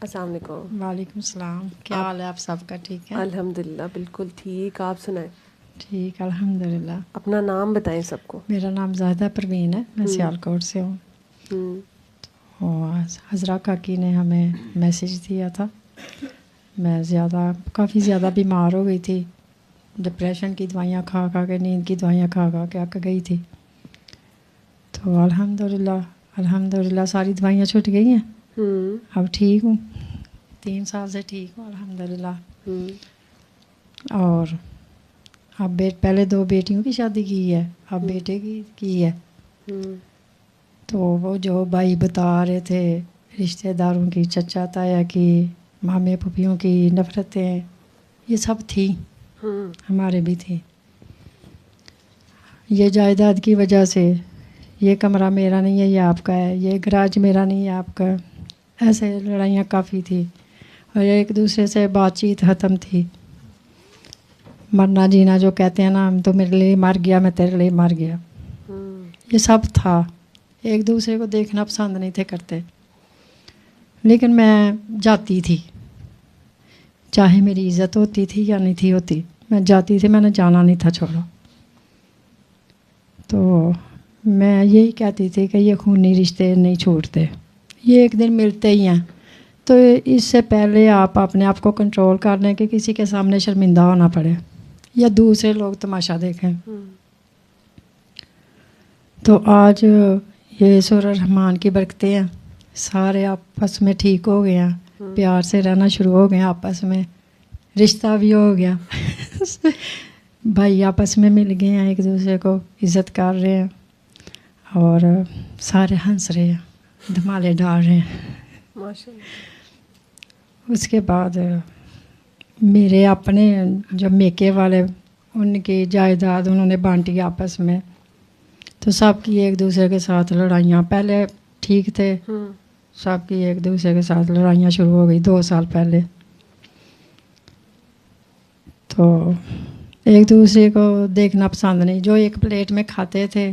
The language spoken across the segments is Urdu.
السلام علیکم. وعلیکم السلام. کیا حال ہے آپ سب کا؟ ٹھیک ہے الحمدللہ بالکل ٹھیک. آپ سنائیں؟ ٹھیک الحمدللہ. اپنا نام بتائیں سب کو. میرا نام زاہدہ پروین ہے, میں سیالکوٹ سے ہوں. اور حضرہ کاکی نے ہمیں میسیج دیا تھا. میں کافی زیادہ بیمار ہو گئی تھی, ڈپریشن کی دوائیاں کھا کھا کے, نیند کی دوائیاں کھا کھا کے اک گئی تھی. تو الحمدللہ ساری دوائیاں چھوٹ گئی ہیں. اب ٹھیک ہوں, 3 سال سے ٹھیک ہوں الحمدللہ. اور اب پہلے 2 بیٹیوں کی شادی کی ہے, اب بیٹے کی ہے. تو وہ جو بھائی بتا رہے تھے رشتہ داروں کی, چچا تایا کی, مامے پھوپھیوں کی نفرتیں, یہ سب تھی, ہمارے بھی تھی. یہ جائیداد کی وجہ سے, یہ کمرہ میرا نہیں ہے یہ آپ کا ہے, یہ گراج میرا نہیں ہے آپ کا, ایسے لڑائیاں کافی تھی. اور ایک دوسرے سے بات چیت ختم تھی. مرنا جینا جو کہتے ہیں نا, ہم تو میرے لیے مر گیا, میں تیرے لیے مر گیا, یہ سب تھا. ایک دوسرے کو دیکھنا پسند نہیں تھے کرتے, لیکن میں جاتی تھی, چاہے میری عزت ہوتی تھی یا نہیں تھی ہوتی, میں جاتی تھی, میں نے جانا نہیں تھا چھوڑو. تو میں یہی کہتی تھی کہ یہ خونی رشتے نہیں چھوٹتے, یہ ایک دن ملتے ہی ہیں. تو اس سے پہلے آپ اپنے آپ کو کنٹرول کر لیں کہ کسی کے سامنے شرمندہ ہونا پڑے یا دوسرے لوگ تماشا دیکھیں. تو آج یہ سورہ رحمان کی برکتیں ہیں, سارے آپس میں ٹھیک ہو گئے ہیں, پیار سے رہنا شروع ہو گئے ہیں آپس میں, رشتہ بھی ہو گیا. بھائی آپس میں مل گئے ہیں, ایک دوسرے کو عزت کر رہے ہیں, اور سارے ہنس رہے ہیں, دھمالے ڈال رہے ہیں. اس کے بعد میرے اپنے جو میکے والے, ان کی جائیداد انہوں نے بانٹی آپس میں. تو سب کی ایک دوسرے کے ساتھ لڑائیاں, پہلے ٹھیک تھے, سب کی ایک دوسرے کے ساتھ لڑائیاں شروع ہو گئی 2 سال پہلے. تو ایک دوسرے کو دیکھنا پسند نہیں, جو ایک پلیٹ میں کھاتے تھے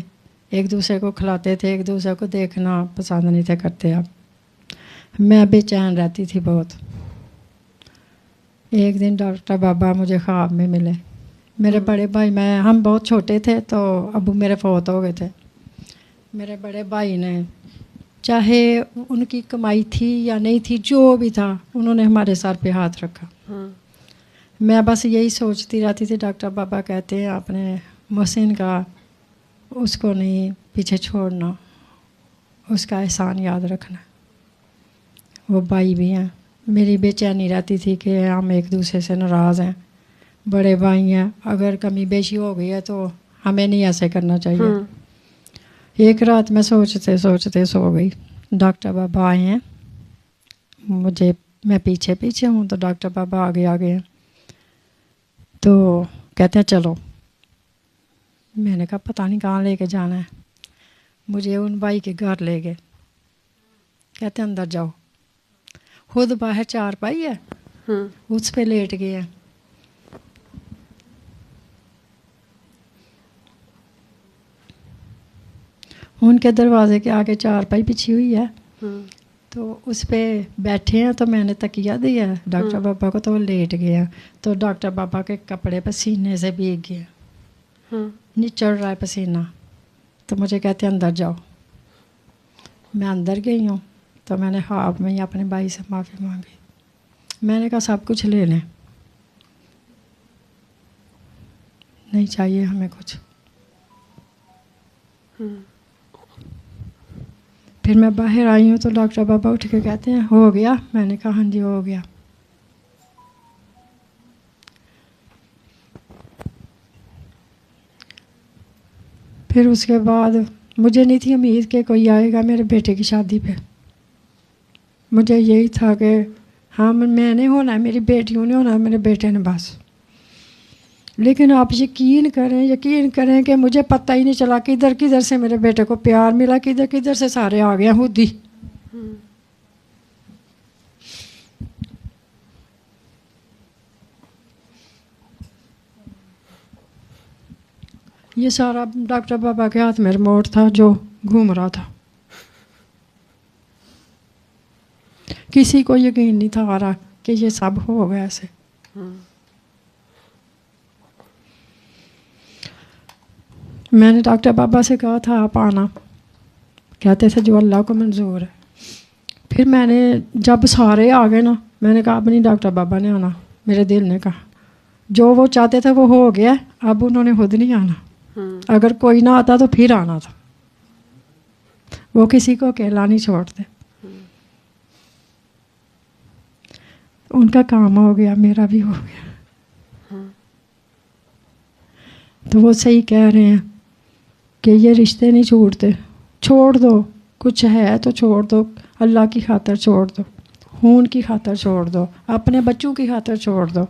ایک دوسرے کو کھلاتے تھے, ایک دوسرے کو دیکھنا پسند نہیں تھے کرتے. اب میں بے چین رہتی تھی بہت. ایک دن ڈاکٹر بابا مجھے خواب میں ملے. میرے بڑے بھائی, ہم بہت چھوٹے تھے تو ابو میرے فوت ہو گئے تھے. میرے بڑے بھائی نے, چاہے ان کی کمائی تھی یا نہیں تھی, جو بھی تھا, انہوں نے ہمارے سر پہ ہاتھ رکھا. میں بس یہی سوچتی رہتی تھی, ڈاکٹر بابا کہتے ہیں اپنے محسن کا, اس کو نہیں پیچھے چھوڑنا, اس کا احسان یاد رکھنا. وہ بھائی بھی ہیں. میری بے چینی رہتی تھی کہ ہم ایک دوسرے سے ناراض ہیں, بڑے بھائی ہیں, اگر کمی بیشی ہو گئی ہے تو ہمیں نہیں ایسے کرنا چاہیے. ایک رات میں سوچتے سوچتے سو گئی. ڈاکٹر بابا آئے ہیں, میں پیچھے پیچھے ہوں, تو ڈاکٹر بابا آگے آگے ہیں. تو کہتے ہیں چلو. میں نے کہا پتہ نہیں کہاں لے کے جانا ہے. مجھے ان بھائی کے گھر لے گئے. کہتے ہیں اندر جاؤ. خود باہر 4 پائی ہے, اس پہ لیٹ گئے ہیں. ان کے دروازے کے آگے 4 پائی بچھی ہوئی ہے, تو اس پہ بیٹھے ہیں. تو میں نے تکیہ دیا ڈاکٹر بابا کو, تو وہ لیٹ گئے ہیں. تو ڈاکٹر بابا کے کپڑے پسینے سے بھیگ گئے, نچڑ رہا ہے پسینہ. تو مجھے کہتے ہیں اندر جاؤ. میں اندر گئی ہوں. تو میں نے خواب میں ہی اپنے بھائی سے معافی مانگی. میں نے کہا سب کچھ لے لیں, نہیں چاہیے ہمیں کچھ. پھر میں باہر آئی ہوں تو ڈاکٹر بابا اٹھ کے کہتے ہیں ہو گیا. میں نے کہا ہاں جی ہو گیا. پھر اس کے بعد مجھے نہیں تھی امید کہ کوئی آئے گا میرے بیٹے کی شادی پہ. مجھے یہی تھا کہ ہاں میں نے ہونا ہے, میری بیٹیوں نے ہونا ہے, میرے بیٹے نے بس. لیکن آپ یقین کریں کہ مجھے پتہ ہی نہیں چلا کدھر کدھر سے میرے بیٹے کو پیار ملا, کدھر کدھر سے سارے آ گئے خود ہی. یہ سارا ڈاکٹر بابا کے ہاتھ میں ریموٹ تھا جو گھوم رہا تھا. کسی کو یقین نہیں تھا آ رہا کہ یہ سب ہوگا ایسے. میں نے ڈاکٹر بابا سے کہا تھا آپ آنا، کہتے تھے جو اللہ کو منظور ہے. پھر میں نے جب سارے آ گئے نا، میں نے کہا اب نہیں ڈاکٹر بابا نے آنا. میرے دل نے کہا جو وہ چاہتے تھے وہ ہو گیا، اب انہوں نے خود نہیں آنا. اگر کوئی نہ آتا تو پھر آنا تھا. وہ کسی کو اکیلا نہیں چھوڑتے. ان کا کام ہو گیا، میرا بھی ہو گیا. تو وہ صحیح کہہ رہے ہیں کہ یہ رشتے نہیں چھوڑتے. چھوڑ دو، کچھ ہے تو چھوڑ دو، اللہ کی خاطر چھوڑ دو، خون کی خاطر چھوڑ دو، اپنے بچوں کی خاطر چھوڑ دو.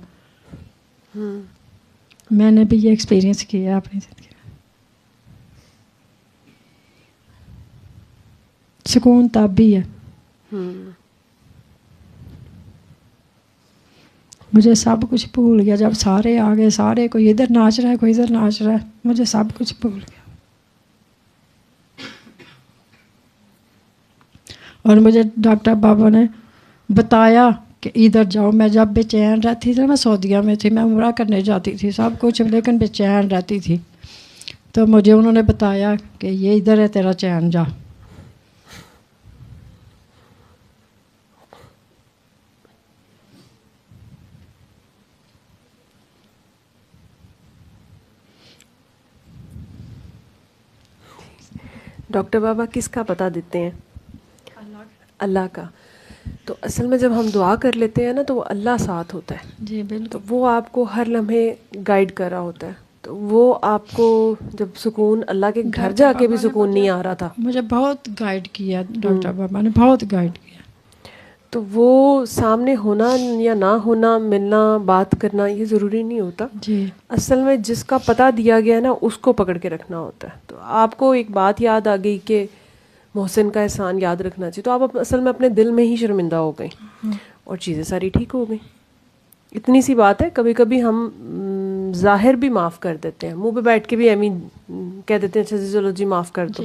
میں نے بھی یہ ایکسپیرینس کیا ہے اپنی زندگی میں. سکون تب بھی ہے. مجھے سب کچھ بھول گیا جب سارے آ گئے. سارے کوئی ادھر ناچ رہا ہے، کوئی ادھر ناچ رہا ہے، مجھے سب کچھ بھول گیا. اور مجھے ڈاکٹر بابا نے بتایا کہ ادھر جاؤ. میں جب بے چین رہتی تھی، میں سعودیہ میں تھی، میں عمرہ کرنے جاتی تھی سب کچھ، لیکن بے چین رہتی تھی. تو مجھے انہوں نے بتایا کہ یہ ادھر ہے تیرا چین، جا. ڈاکٹر بابا کس کا پتہ دیتے ہیں؟ اللہ کا. تو اصل میں جب ہم دعا کر لیتے ہیں نا تو وہ اللہ ساتھ ہوتا ہے. جی بالکل. تو وہ آپ کو ہر لمحے گائیڈ کر رہا ہوتا ہے. تو وہ آپ کو جب سکون، اللہ کے گھر جا کے بھی سکون نہیں آ رہا تھا. مجھے بہت گائیڈ کیا ڈاکٹر بابا نے، بہت گائیڈ کیا. تو وہ سامنے ہونا یا نہ ہونا، ملنا، بات کرنا، یہ ضروری نہیں ہوتا. جی. اصل میں جس کا پتہ دیا گیا ہے نا اس کو پکڑ کے رکھنا ہوتا ہے. تو آپ کو ایک بات یاد آ گئی کہ محسن کا احسان یاد رکھنا چاہیے، تو آپ اصل میں اپنے دل میں ہی شرمندہ ہو گئیں اور چیزیں ساری ٹھیک ہو گئیں. اتنی سی بات ہے. کبھی کبھی ہم ظاہر بھی معاف کر دیتے ہیں، منہ پہ بیٹھ کے بھی کہہ دیتے ہیں اچھا جی چلو جی معاف کر دو.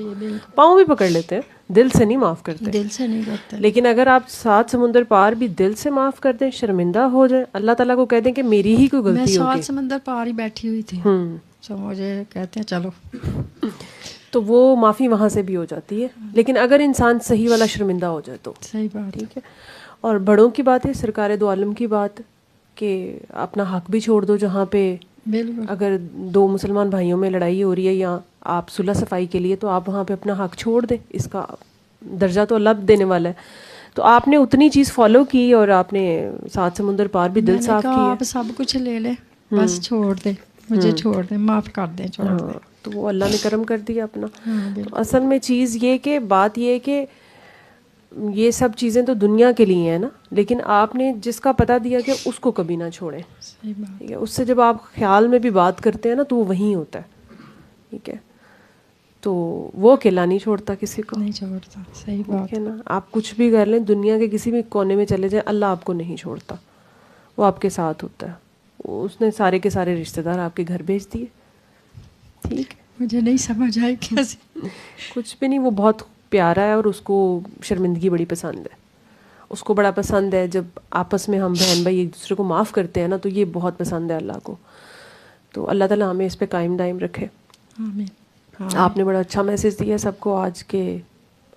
پاؤں بھی پکڑ لیتے ہیں، دل سے نہیں معاف کرتے. دل سے نہیں کرتے. لیکن اگر آپ 7 سمندر پار بھی دل سے معاف کر دیں، شرمندہ ہو جائیں، اللہ تعالیٰ کو کہہ دیں کہ میری ہی کوئی غلطی ہوگی. میں 7 سمندر پار ہی بیٹھی ہوئی تھی، تو مجھے کہتے ہیں چلو، تو وہ معافی وہاں سے بھی ہو جاتی ہے. لیکن اگر انسان صحیح والا شرمندہ ہو جائے تو صحیح بات. ٹھیک ہے. اور بڑوں کی بات ہے، سرکار دو عالم کی بات کہ اپنا حق بھی چھوڑ دو. جہاں پہ بالکل اگر 2 مسلمان بھائیوں میں لڑائی ہو رہی ہے یا آپ صلح صفائی کے لیے، تو آپ وہاں پہ اپنا حق چھوڑ دیں. اس کا درجہ تو اللہ دینے والا ہے. تو آپ نے اتنی چیز فالو کی اور آپ نے 7 سمندر پار بھی دل صاف کیا. آپ سب کچھ لے لیں، بس چھوڑ دیں، مجھے چھوڑ دیں، معاف کر دیں، چھوڑ دیں. تو وہ اللہ نے کرم کر دیا اپنا. تو اصل میں چیز یہ کہ بات یہ کہ یہ سب چیزیں تو دنیا کے لیے ہیں نا، لیکن آپ نے جس کا پتہ دیا کہ اس کو کبھی نہ چھوڑیں. ٹھیک ہے. اس سے جب آپ خیال میں بھی بات کرتے ہیں نا تو وہ وہیں ہوتا ہے. ٹھیک ہے. تو وہ اکیلا نہیں چھوڑتا کسی کو، نہیں چھوڑتا. صحیح بات ہے نا. آپ کچھ بھی کر لیں، دنیا کے کسی بھی کونے میں چلے جائیں، اللہ آپ کو نہیں چھوڑتا. وہ آپ کے ساتھ ہوتا ہے. اس نے سارے کے سارے رشتہ دار آپ کے گھر بھیج دیے. ٹھیک ہے. مجھے نہیں سمجھ آئی کیسے. کچھ بھی نہیں. وہ بہت پیارا ہے اور اس کو شرمندگی بڑی پسند ہے. اس کو بڑا پسند ہے جب آپس میں ہم بہن بھائی ایک دوسرے کو معاف کرتے ہیں نا، تو یہ بہت پسند ہے اللہ کو. تو اللہ تعالیٰ ہمیں اس پہ قائم دائم رکھے. آمین. آپ نے بڑا اچھا میسج دیا سب کو آج کے.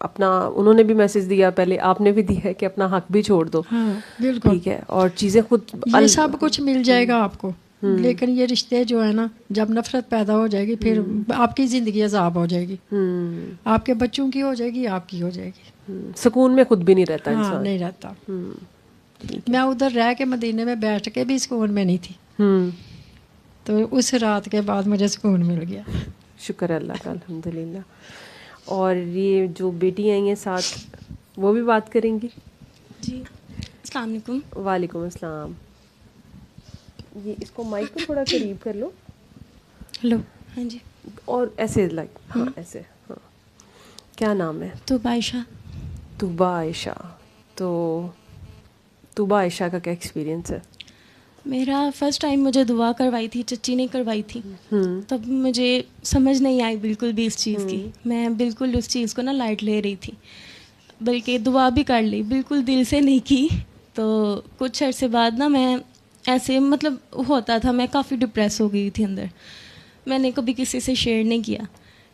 اپنا انہوں نے بھی میسج دیا، پہلے آپ نے بھی دیا ہے کہ اپنا حق بھی چھوڑ دو. بالکل. ٹھیک ہے. اور چیزیں خود یہ سب کچھ مل جائے گا آپ کو، لیکن یہ رشتے جو ہے نا، جب نفرت پیدا ہو جائے گی پھر آپ کی زندگی عذاب ہو جائے گی. آپ کے بچوں کی ہو جائے گی، آپ کی ہو جائے گی. سکون میں خود بھی نہیں رہتا انسان. نہیں رہتا. میں ادھر رہ کے مدینے میں بیٹھ کے بھی سکون میں نہیں تھی. تو اس رات کے بعد مجھے سکون مل گیا. شکر اللہ کا، الحمدللہ. اور یہ جو بیٹی آئی ہیں ساتھ، وہ بھی بات کریں گی. جی السلام علیکم. وعلیکم السلام. یہ اس کو مائک کو تھوڑا قریب کر لو. ہلو. ہاں جی. اور ایسے لائک ہاں ایسے. ہاں. کیا نام ہے؟ طوبہ عائشہ. طوبہ عائشہ. تو طوبہ عائشہ کا کیا ایکسپیرینس ہے؟ میرا فرسٹ ٹائم مجھے دعا کروائی تھی، چچی نے کروائی تھی. تب مجھے سمجھ نہیں آئی بالکل بھی اس چیز کی. میں بالکل اس چیز کو نا لائٹ لے رہی تھی. بلکہ دعا بھی کر لی, بالکل دل سے نہیں کی. تو کچھ عرصے بعد نا میں ایسے مطلب ہوتا تھا, میں کافی ڈپریس ہو گئی تھی اندر. میں نے کبھی کسی سے شیئر نہیں کیا,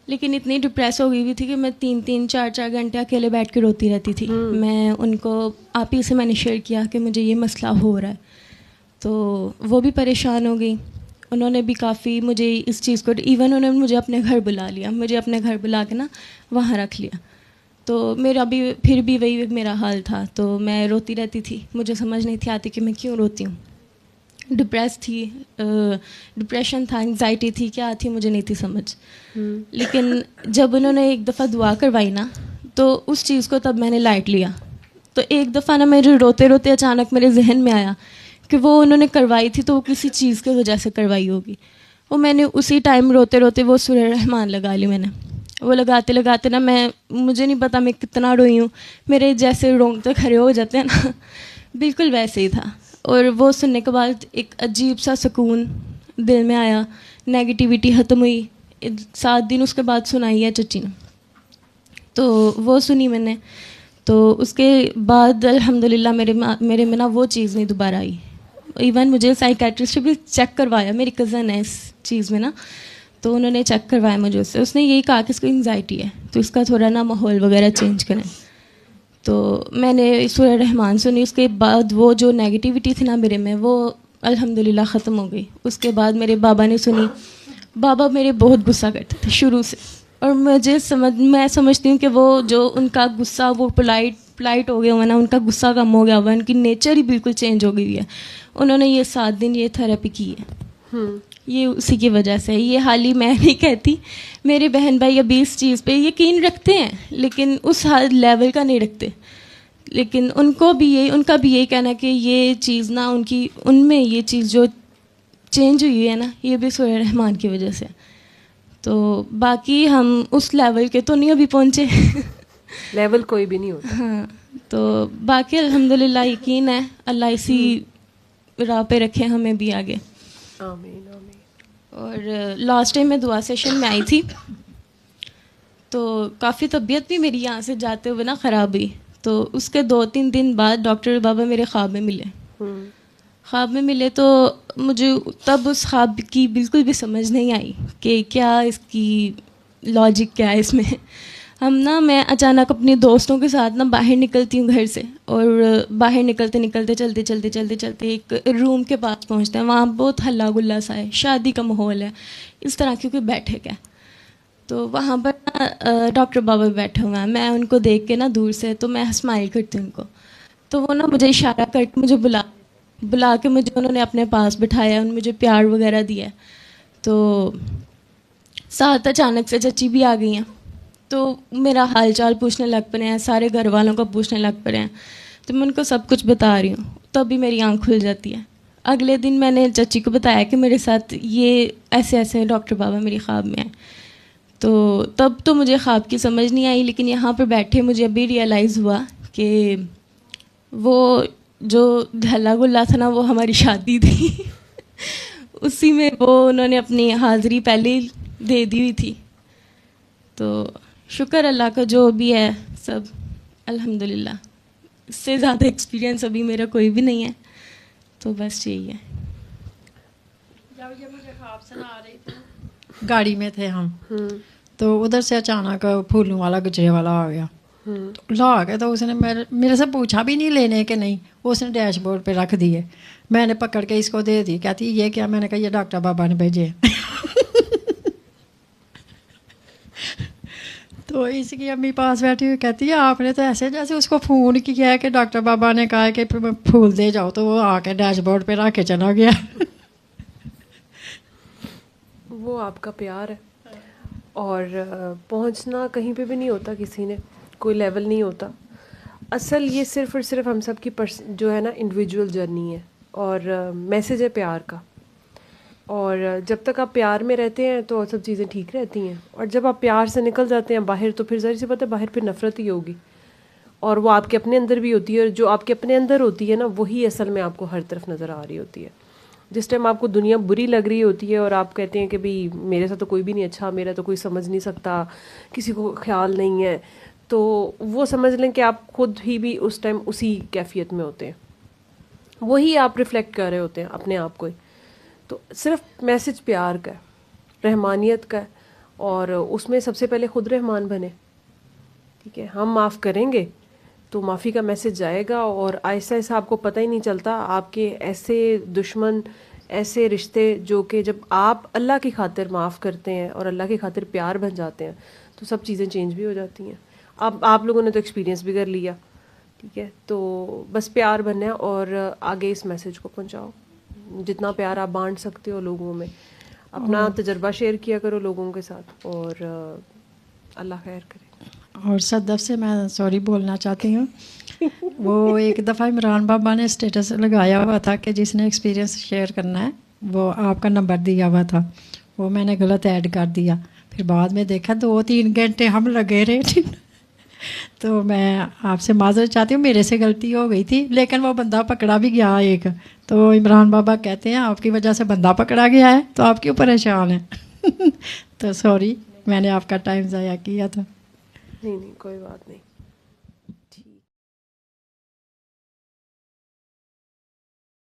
لیکن اتنی ڈپریس ہو گئی ہوئی تھی کہ میں 3-3 4-4 گھنٹے اکیلے بیٹھ کے روتی رہتی تھی. میں ان کو آپ ہی سے میں نے شیئر کیا کہ مجھے یہ مسئلہ ہو رہا ہے, تو وہ بھی پریشان ہو گئی. انہوں نے بھی کافی مجھے اس چیز کو, ایون انہوں نے مجھے اپنے گھر بلا لیا, مجھے اپنے گھر بلا کے نا وہاں رکھ لیا. تو میرا بھی پھر بھی وہی میرا حال تھا, تو میں روتی رہتی تھی. مجھے سمجھ نہیں تھی آتی کہ میں کیوں روتی ہوں. ڈپریس تھی, ڈپریشن تھا, انگزائٹی تھی, کیا تھی مجھے نہیں تھی سمجھ. لیکن جب انہوں نے ایک دفعہ دعا کروائی نا, تو اس چیز کو تب میں نے لائٹ لیا. تو ایک دفعہ نا میرے روتے روتے اچانک میرے ذہن میں آیا کہ وہ انہوں نے کروائی تھی تو وہ کسی چیز کی وجہ سے کروائی ہوگی. وہ میں نے اسی ٹائم روتے روتے وہ سورہ رحمان لگا لی. میں نے وہ لگاتے لگاتے نا مجھے نہیں پتا میں کتنا روئی ہوں. میرے جیسے رونگتے کھڑے ہو جاتے ہیں نا, بالکل ویسے ہی تھا. اور وہ سننے کے بعد ایک عجیب سا سکون دل میں آیا, نیگیٹیوٹی ختم ہوئی. 7 دن اس کے بعد سنائی ہے چچی نے, تو وہ سنی میں نے. تو اس کے بعد الحمدللہ میرے میں نا وہ چیز نہیں دوبارہ آئی. ایون مجھے سائیکیٹرسٹ بھی چیک کروایا, میری کزن ہے اس چیز میں نا, تو انہوں نے چیک کروایا مجھے اس سے. اس نے یہی کہا کہ اس کو انگزائٹی ہے, تو اس کا تھوڑا نا ماحول وغیرہ چینج کریں. تو میں نے سورہ رحمان سنی. اس کے بعد وہ جو نیگیٹیوٹی تھی نا میرے میں, وہ الحمدللہ ختم ہو گئی. اس کے بعد میرے بابا نے سنی. بابا میرے بہت غصہ کرتے تھے شروع سے, اور میں سمجھتی ہوں کہ وہ جو ان کا غصہ وہ پلائٹ ہو گیا ہوا نا, ان کا غصہ کم ہو گیا ہوا, ان کی نیچر ہی بالکل چینج ہو گئی ہے. انہوں نے یہ 7 دن یہ تھراپی کی ہے, یہ اسی کی وجہ سے. یہ حال ہی میں نہیں کہتی, میرے بہن بھائی ابھی اس چیز پہ یقین رکھتے ہیں لیکن اس لیول کا نہیں رکھتے. لیکن ان کا بھی یہی کہنا کہ یہ چیز نا ان میں یہ چیز جو چینج ہوئی ہے نا, یہ بھی سورہ رحمان کی وجہ سے. تو باقی ہم اس لیول کے تو نہیں ابھی پہنچے, لیول کوئی بھی نہیں ہوتا. ہاں, تو باقی الحمدللہ یقین ہے اللہ اسی راہ پہ رکھے ہمیں بھی آگے. آمین آمین. اور لاسٹ ٹائم میں دعا سیشن میں آئی تھی, تو کافی طبیعت بھی میری یہاں سے جاتے ہوئے نا خراب ہوئی. تو اس کے 2-3 دن بعد ڈاکٹر بابا میرے خواب میں ملے. تو مجھے تب اس خواب کی بالکل بھی سمجھ نہیں آئی کہ کیا اس کی لاجک کیا ہے اس میں. میں اچانک اپنی دوستوں کے ساتھ نا باہر نکلتی ہوں گھر سے, اور باہر نکلتے چلتے ایک روم کے پاس پہنچتے ہیں. وہاں بہت ہلا گلا سا ہے, شادی کا ماحول ہے اس طرح, کیونکہ بیٹھے گئے. تو وہاں پر ڈاکٹر بابا بیٹھے ہوئے ہیں. میں ان کو دیکھ کے نا دور سے, تو میں اسمائل کرتی ہوں ان کو. تو وہ نا مجھے اشارہ کر کے مجھے بلا کے مجھے انہوں نے اپنے پاس بٹھایا, انہوں نے مجھے پیار وغیرہ دیا. تو ساتھ اچانک سے چچی بھی آ گئی ہیں, تو میرا حال چال پوچھنے لگ پڑے ہیں, سارے گھر والوں کو پوچھنے لگ پڑے ہیں. تو میں ان کو سب کچھ بتا رہی ہوں, تب بھی میری آنکھ کھل جاتی ہے. اگلے دن میں نے چچی کو بتایا کہ میرے ساتھ یہ ایسے ڈاکٹر بابا میری خواب میں ہیں. تو تب تو مجھے خواب کی سمجھ نہیں آئی, لیکن یہاں پہ بیٹھے مجھے ابھی ریئلائز ہوا کہ وہ جو ہلا گلا تھا نا, وہ ہماری شادی تھی. اسی میں وہ انہوں نے اپنی حاضری پہلے ہی دے دی ہوئی تھی. تو شکر اللہ کا, جو بھی ہے سب الحمدللہ. اس سے زیادہ ایکسپیرینس ابھی میرا کوئی بھی نہیں ہے, تو بس یہی ہے. جب یہ مجھے خواب سنا رہی تھی, گاڑی میں تھے ہم, تو ادھر سے اچانک پھولوں والا گجرے والا آ گیا. لا کے تو اس نے میرے سے پوچھا بھی نہیں لینے کے نہیں, اس نے ڈیش بورڈ پہ رکھ دیے. میں نے پکڑ کے اس کو دے دی, کہتی یہ کیا؟ میں نے کہا یہ ڈاکٹر بابا نے بھیجے. تو اس کی امی پاس بیٹھی ہوئی کہتی ہے آپ نے تو ایسے جیسے اس کو فون کیا ہے کہ ڈاکٹر بابا نے کہا کہ پھول دے جاؤ, تو وہ آ کے ڈیش بورڈ پہ رکھ کے چلا گیا. وہ آپ کا پیار ہے, اور پہنچنا کہیں پہ بھی نہیں ہوتا, کسی نے کوئی لیول نہیں ہوتا. اصل یہ صرف اور صرف ہم سب کی جو ہے نا انڈیویجول جرنی ہے, اور میسیج ہے پیار کا. اور جب تک آپ پیار میں رہتے ہیں تو سب چیزیں ٹھیک رہتی ہیں, اور جب آپ پیار سے نکل جاتے ہیں باہر, تو پھر ظاہر سی بات ہے باہر پھر نفرت ہی ہوگی, اور وہ آپ کے اپنے اندر بھی ہوتی ہے. اور جو آپ کے اپنے اندر ہوتی ہے نا, وہی اصل میں آپ کو ہر طرف نظر آ رہی ہوتی ہے. جس ٹائم آپ کو دنیا بری لگ رہی ہوتی ہے اور آپ کہتے ہیں کہ بھئی میرے ساتھ تو کوئی بھی نہیں اچھا, میرا تو کوئی سمجھ نہیں سکتا, کسی کو خیال نہیں ہے, تو وہ سمجھ لیں کہ آپ خود ہی بھی اس ٹائم اسی کیفیت میں ہوتے ہیں, وہی آپ ریفلیکٹ کر رہے ہوتے ہیں اپنے آپ کو ہی. تو صرف میسج پیار کا ہے, رحمانیت کا ہے, اور اس میں سب سے پہلے خود رحمان بنے. ٹھیک ہے, ہم معاف کریں گے تو معافی کا میسج جائے گا, اور آہستہ آہستہ آپ کو پتہ ہی نہیں چلتا آپ کے ایسے دشمن, ایسے رشتے جو کہ جب آپ اللہ کی خاطر معاف کرتے ہیں اور اللہ کی خاطر پیار بن جاتے ہیں تو سب چیزیں چینج بھی ہو جاتی ہیں. اب آپ لوگوں نے تو ایکسپیرینس بھی کر لیا. ٹھیک ہے, تو بس پیار بننا ہے اور آگے اس میسج کو پہنچاؤ. جتنا پیار آپ بانٹ سکتے ہو لوگوں میں, اپنا تجربہ شیئر کیا کرو لوگوں کے ساتھ, اور اللہ خیر کرے. اور صدف سے میں سوری بولنا چاہتی ہوں. وہ ایک دفعہ عمران بابا نے اسٹیٹس لگایا ہوا تھا کہ جس نے ایکسپیرینس شیئر کرنا ہے وہ آپ کا نمبر دیا ہوا تھا, وہ میں نے غلط ایڈ کر دیا. پھر بعد میں دیکھا 2-3 گھنٹے ہم لگے رہے. تو میں آپ سے معذرت چاہتی ہوں, میرے سے غلطی ہو گئی تھی, لیکن وہ بندہ پکڑا بھی گیا ایک. تو عمران بابا کہتے ہیں آپ کی وجہ سے بندہ پکڑا گیا ہے تو آپ کیوں پریشان ہیں. تو سوری, میں نے آپ کا ٹائم ضائع کیا تھا. نہیں کوئی بات نہیں.